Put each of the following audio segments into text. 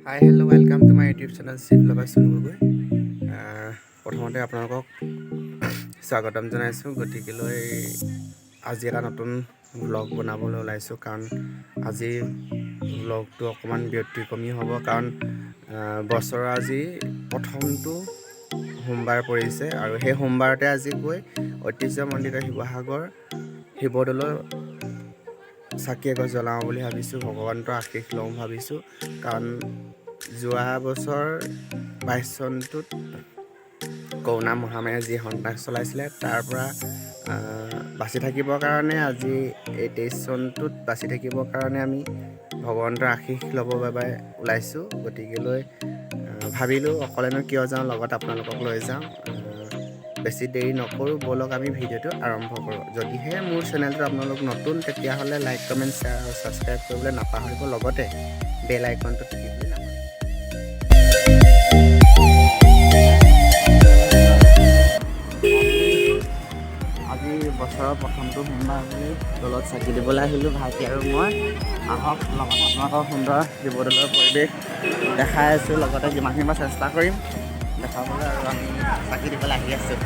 High hello' welcome to my YouTube channel Shiv lover Chunu Gogoi. প্ৰথমতে আপোনালোকক স্বাগতম জনাইছোঁ। গতিকেলৈ আজি এটা নতুন ব্লগ বনাবলৈ ওলাইছোঁ, কাৰণ আজি ব্লগটো অকণমান ব্যতিক্ৰমী হ'ব, কাৰণ বছৰৰ আজি প্ৰথমটো সোমবাৰ পৰিছে আৰু সেই সোমবাৰতে আজি গৈ ঐতিহ্যমণ্ডিত শিৱসাগৰ শিৱদৌলৰ চাকি এগছ জ্বলাওঁ বুলি ভাবিছোঁ। ভগৱন্তৰ আশীষ লওঁ ভাবিছোঁ, কাৰণ যোৱা বছৰ 22 চনটোত কৰোণা মহামাৰীয়ে যি সন্ত্ৰাস চলাইছিলে তাৰ পৰা বাচি থাকিবৰ কাৰণে আজি এই 23 চনটোত বাচি থাকিবৰ কাৰণে আমি ভগৱন্তৰ আশীষ ল'বৰ বাবে ওলাইছোঁ। গতিকেলৈ ভাবিলোঁ অকলেনো কিয় যাওঁ, লগত আপোনালোকক লৈ যাওঁ। বেছি দেৰি নকৰোঁ, ব'লক আমি ভিডিঅ'টো আৰম্ভ কৰোঁ। যদিহে মোৰ চেনেলটো আপোনালোক নতুন, তেতিয়াহ'লে লাইক কমেণ্ট শ্বেয়াৰ আৰু ছাবস্ক্ৰাইব কৰিবলৈ নাপাহৰিব, লগতে বেল আইকনটো টিপিবলৈ নাপাহৰিব। আজি বছৰৰ প্ৰথমটো সোমবাৰ বুলি দৌলত চাকি দিবলৈ আহিলোঁ ভাইটি আৰু মই। আহক লগত আপোনালোকৰ সুন্দৰ শিৱদৌলৰ পৰিৱেশ দেখাই আছোঁ, লগতে যিমানখিনি মই চেষ্টা কৰিম দেখাবলৈ, আৰু আমি চাকি দিবলৈ আহি আছোঁ।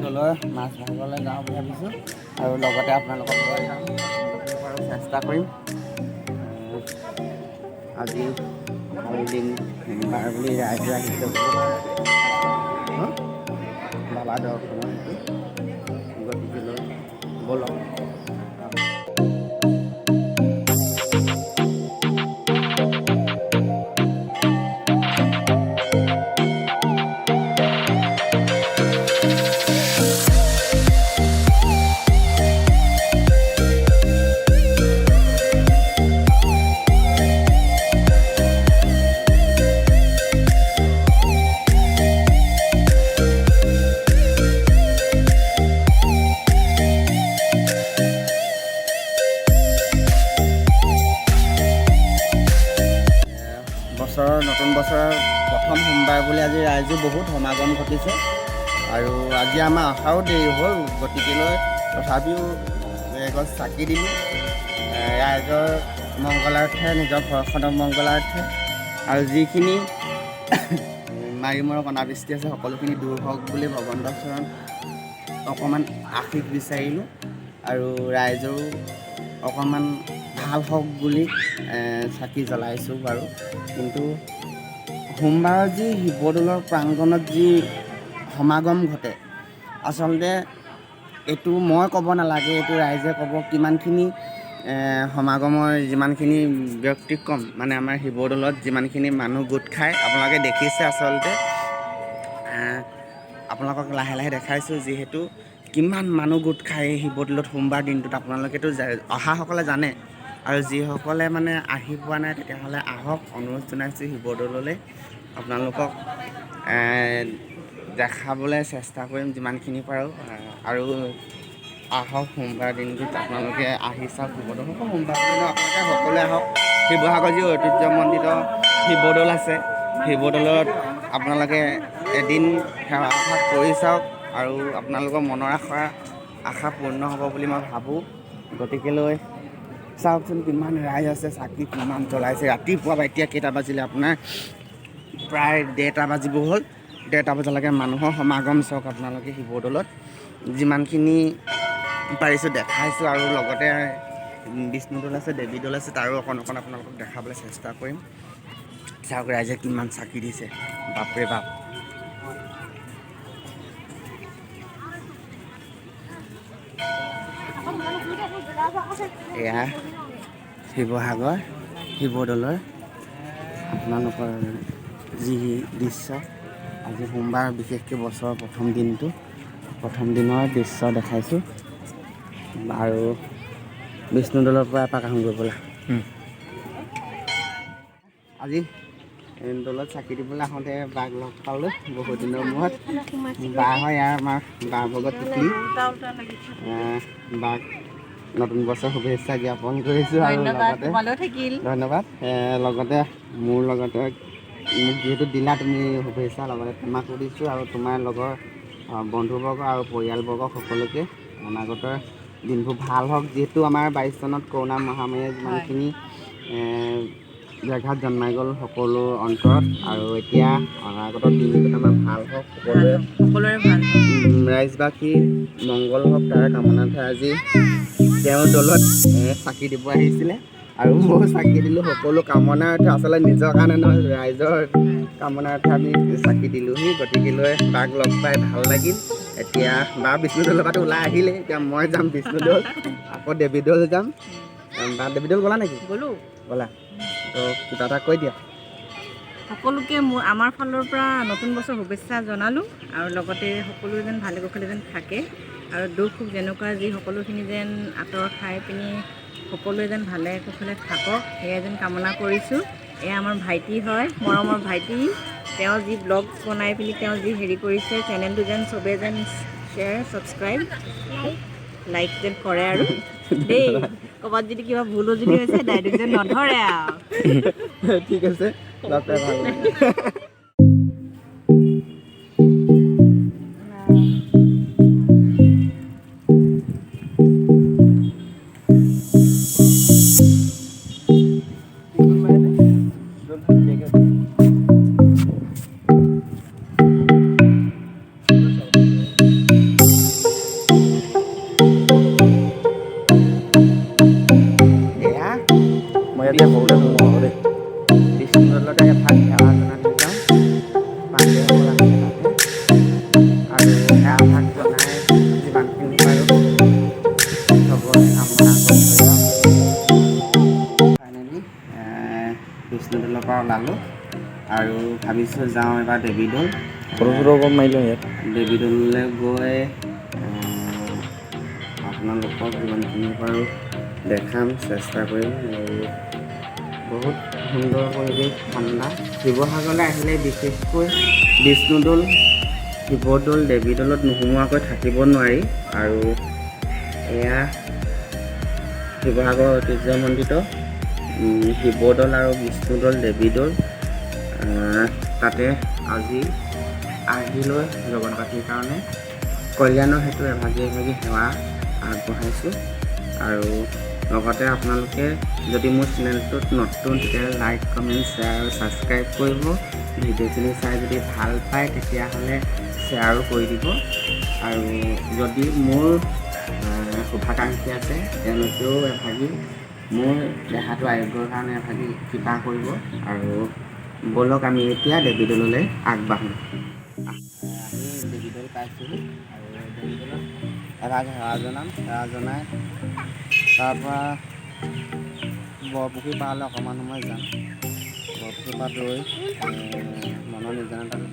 দৌলৰ মাছ ধৰিবলৈ যাওঁ বুলি ভাবিছোঁ, আৰু লগতে আপোনালোকক লৈ যাম, আৰু চেষ্টা কৰিম। আজি ভাল দিন সোমবাৰ বুলি ৰাইজে আহিছে বাবা দৰ্শনৰ হেতু। গতিকেলৈ ব'লক। নতুন বছৰৰ প্ৰথম সোমবাৰ বুলি আজি ৰাইজো বহুত সমাগম ঘটিছে, আৰু আজি আমাৰ অহাও দেৰি হ'ল। গতিকেলৈ তথাপিও এগছ চাকি দিলোঁ ৰাইজৰ মংগলাৰ্থে, নিজৰ ঘৰখনৰ মংগলাৰ্থে, আৰু যিখিনি মাৰি মৰক অনাবৃষ্টি আছে সকলোখিনি দূৰ হওক বুলি ভগৱন্তৰ চৰণ অকণমান আশীষ বিচাৰিলোঁ, আৰু ৰাইজৰো অকণমান ভাল হওক বুলি চাকি জ্বলাইছোঁ বাৰু। কিন্তু সোমবাৰৰ যি শিৱদৌলৰ প্ৰাংগণত যি সমাগম ঘটে, আচলতে এইটো মই ক'ব নালাগে, এইটো ৰাইজে ক'ব। কিমানখিনি সমাগমৰ যিমানখিনি ব্যতিক্ৰম, মানে আমাৰ শিৱদৌলত যিমানখিনি মানুহ গোট খায় আপোনালোকে দেখিছে। আচলতে আপোনালোকক লাহে লাহে দেখাইছোঁ, যিহেতু কিমান মানুহ গোট খায় শিৱদৌলত সোমবাৰ দিনটোত। আপোনালোকেতো অহাসকলে জানে, আৰু যিসকলে মানে আহি পোৱা নাই তেতিয়াহ'লে আহক, অনুৰোধ জনাইছোঁ শিৱদৌললৈ। আপোনালোকক দেখাবলৈ চেষ্টা কৰিম যিমানখিনি পাৰোঁ, আৰু আহক সোমবাৰ দিনটোত আপোনালোকে আহি চাওক শিৱদৌল। সোমবাৰ দিনত আপোনালোকে সকলোৱে আহক। শিৱসাগৰ যি ঐতিহ্যমণ্ডিত শিৱদৌল আছে, শিৱদৌলত আপোনালোকে এদিন সেৱা এভাগ কৰি চাওক, আৰু আপোনালোকৰ মনৰ আশা পূৰ্ণ হ'ব বুলি মই ভাবোঁ। গতিকেলৈ চাওকচোন কিমান ৰাইজ আছে, চাকি কিমান জ্বলাইছে। ৰাতিপুৱা বা এতিয়া কেইটা বাজিলে, আপোনাৰ প্ৰায় 1:30 বাজিব হ'ল। 1:30 বজালৈকে মানুহৰ সমাগম চাওক আপোনালোকে শিৱদৌলত। যিমানখিনি পাৰিছোঁ দেখাইছোঁ, আৰু লগতে বিষ্ণুদৌল আছে, দেৱীদৌল আছে, তাৰো অকণ আপোনালোকক দেখাবলৈ চেষ্টা কৰিম। চাওক ৰাইজে কিমান চাকি দিছে, বাপৰে বাপ। এয়া শিৱসাগৰ শিৱদৌলৰ আপোনালোকৰ যি দৃশ্য আজি সোমবাৰ, বিশেষকৈ বছৰৰ প্ৰথম দিনৰ দৃশ্য দেখাইছোঁ আৰু বিষ্ণুদৌলৰ পৰা এপাক আহোঁগৈ ব'লা। আজি দৌলত চাকি দিবলৈ আহোঁতে বাক লগ পালোঁ বহুত দিনৰ মূৰত। বা হয় ইয়াৰ আমাৰ বা ভগত টিকলি। বাক নতুন বছৰ শুভেচ্ছা জ্ঞাপন কৰিছোঁ আৰু ধন্যবাদ। লগতে মোৰ লগতে মোক যিহেতু দিলা তুমি শুভেচ্ছা, লগতে তোমাকো দিছোঁ আৰু তোমাৰ লগৰ বন্ধুবৰ্গ আৰু পৰিয়ালবৰ্গ সকলোকে অনাগত দিনবোৰ ভাল হওক। যিহেতু আমাৰ 22 চনত কৰোণা মহামাৰীয়ে যিমানখিনি ব্যাঘাত জন্মাই গ'ল সকলো অন্তৰত, আৰু এতিয়া অনাগত দিনকেইটা আমাৰ ভাল হওক, সকলোৰে ভাল ৰাইজবাসী মংগল হওক তাৰ কামনাতে আজি তেওঁ দলত চাকি দিব আহিছিলে আৰু ময়ো চাকি দিলোঁ। সকলো কামনাৰ্থে, আচলতে নিজৰ কাৰণে নহয় ৰাইজৰ কামনাৰ্থে আমি চাকি দিলোঁহি। গতিকেলৈ বাক লগ পাই ভাল লাগিল। এতিয়া বা বিষ্ণুদৌলৰ পৰা ওলাই আহিলে, এতিয়া মই যাম বিষ্ণুদৌল, আকৌ দেৱীদৌল যাম। বা দেৱীদৌল গ'লা নেকি? গ'লোঁ। গ'লা? তো কিবা এটা কৈ দিয়া। সকলোকে আমাৰ ফালৰ পৰা নতুন বছৰ শুভেচ্ছা জনালোঁ, আৰু লগতে সকলো যেন ভালে কুশলে যেন থাকে আৰু দুখ সুখ যেনেকুৱা যি সকলোখিনি যেন আঁতৰ খাই পিনি সকলোৱে যেন ভালে কুশলে থাকক, সেয়া যেন কামনা কৰিছোঁ। এয়া আমাৰ ভাইটি হয়, মৰমৰ ভাইটি। তেওঁ যি ব্লগ বনাই পিনি তেওঁ যি হেৰি কৰিছে, চেনেলটো যেন চবে যেন শ্বেয়াৰ, ছাবস্ক্ৰাইব, লাইক যেন কৰে আৰু দেই। ক'ৰবাত যদি কিবা ভুলো যদি হৈছে ডাইৰেক্ট যেন নধৰে আৰু। ঠিক আছে, লগ পাই ভাল লাগিল। মই ইয়াতে বহুতে সোমাব দেই। বিষ্ণুদৌলতে এভাগ সেৱা জনাই যাওঁ, পাণ্ডেসকল আহিলে তাতে, আৰু সেৱা ভাগ জনাই যিমানখিনি পাৰোঁ চবৰে কামনা কৰি থৈ যাওঁ। ফাইনেলি বিষ্ণুদৌলৰ পৰা ওলালোঁ আৰু ভাবিছোঁ যাওঁ এবাৰ দেৱীদৌল। মাৰিলোঁ ইয়াত দেৱীদৌললৈ গৈ আপোনালোকক যিমানখিনি পাৰোঁ দেখাম, চেষ্টা কৰিম। আৰু বহুত সুন্দৰ পৰিৱেশ, ঠাণ্ডা। শিৱসাগৰলৈ আহিলে বিশেষকৈ বিষ্ণুদৌল, শিৱদৌল, দেৱীদৌলত নোসোমোৱাকৈ থাকিব নোৱাৰি। আৰু এয়া শিৱসাগৰ ঐতিহ্যমণ্ডিত শিৱদৌল আৰু বিষ্ণুদৌল, দেৱীদৌল। তাতে আজি আহিলৈ জগতবাসীৰ কাৰণে কল্যাণৰ হেতু এভাগি সেৱা আগবঢ়াইছোঁ। আৰু লগতে আপোনালোকে যদি মোৰ চেনেলটোত নতুন, তেতিয়াহ'লে লাইক, কমেণ্ট, শ্বেয়াৰ আৰু ছাবস্ক্ৰাইব কৰিব। ভিডিঅ'খিনি চাই যদি ভাল পায় তেতিয়াহ'লে শ্বেয়াৰো কৰি দিব। আৰু যদি মোৰ শুভাকাংক্ষী আছে তেওঁলোকেও এভাগি মোৰ দেহাটো আৰোগ্যৰ কাৰণে এভাগি কৃপা কৰিব। আৰু ব'লক আমি এতিয়া দেৱীদৌললৈ আগবাঢ়োঁ। আমি দেৱীদৌল পাইছোঁহি আৰু দেৱীদৌলত এভাগ সেৱা জনাম। সেৱা জনাই তাৰপৰা বৰপুখুৰী পাৰলৈ অকণমান সময় যাম। বৰপুখুৰী পাৰত ৰৈ মনৰ নিৰ্জনতাটো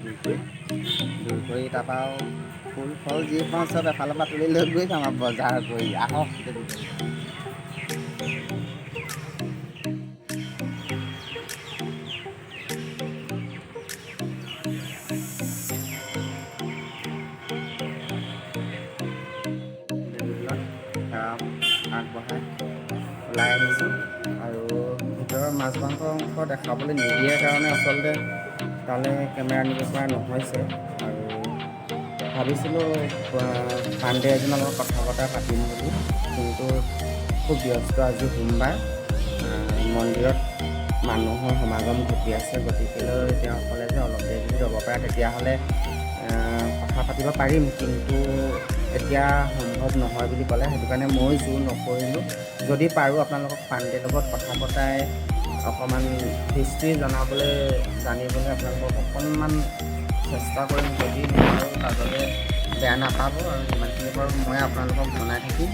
দূৰ কৰি তাৰপৰা আৰু ফুল ফল যি পাওঁ চব এফালৰ পৰা তুলি লৈ গৈ যাম আৰু বজাৰ কৰি। আহক দেৱীদৌল। আগবঢ়াই ওলাই আহিছোঁ আৰু ভিতৰৰ মাছ মাংস অংশ দেখাবলৈ নিদিয়ে কাৰণে আচলতে তালৈ কেমেৰা নিব পৰা নহৈছে। আৰু ভাবিছিলোঁ পাণ্ডে এজনৰ লগত কথা বতৰা পাতিম বুলি, কিন্তু খুব ব্যস্ত। আজি সোমবাৰ, মন্দিৰত মানুহৰ সমাগম ঘটি আছে। গতিকেলৈ তেওঁ ক'লে যে অলপ দেৰি যদি ৰ'ব পাৰে তেতিয়াহ'লে কথা পাতিব পাৰিম, কিন্তু এতিয়া সম্ভৱ নহয় বুলি ক'লে। সেইটো কাৰণে মই জোৰ নকৰিলোঁ। যদি পাৰোঁ আপোনালোকক পাণ্ডেৰ লগত কথা পতাই অকণমান হিষ্ট্ৰী জানিবলৈ আপোনালোকক অকণমান চেষ্টা কৰিম। যদি নোৱাৰোঁ তালৈ বেয়া নাপাব, আৰু যিমানখিনি পাৰোঁ মই আপোনালোকক জনাই থাকিম।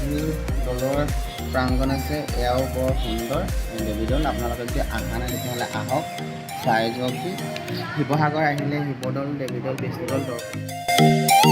যি দৌলৰ প্ৰাংগণ আছে এয়াও বৰ সুন্দৰ দেৱীদৌল। আপোনালোকে যদি অহা নাই তেতিয়াহ'লে আহক, চাই যাওক শিৱসাগৰ আহিলে শিৱদৌল দেৱীদৌল বিষ্ণুদৌল দৰ্শন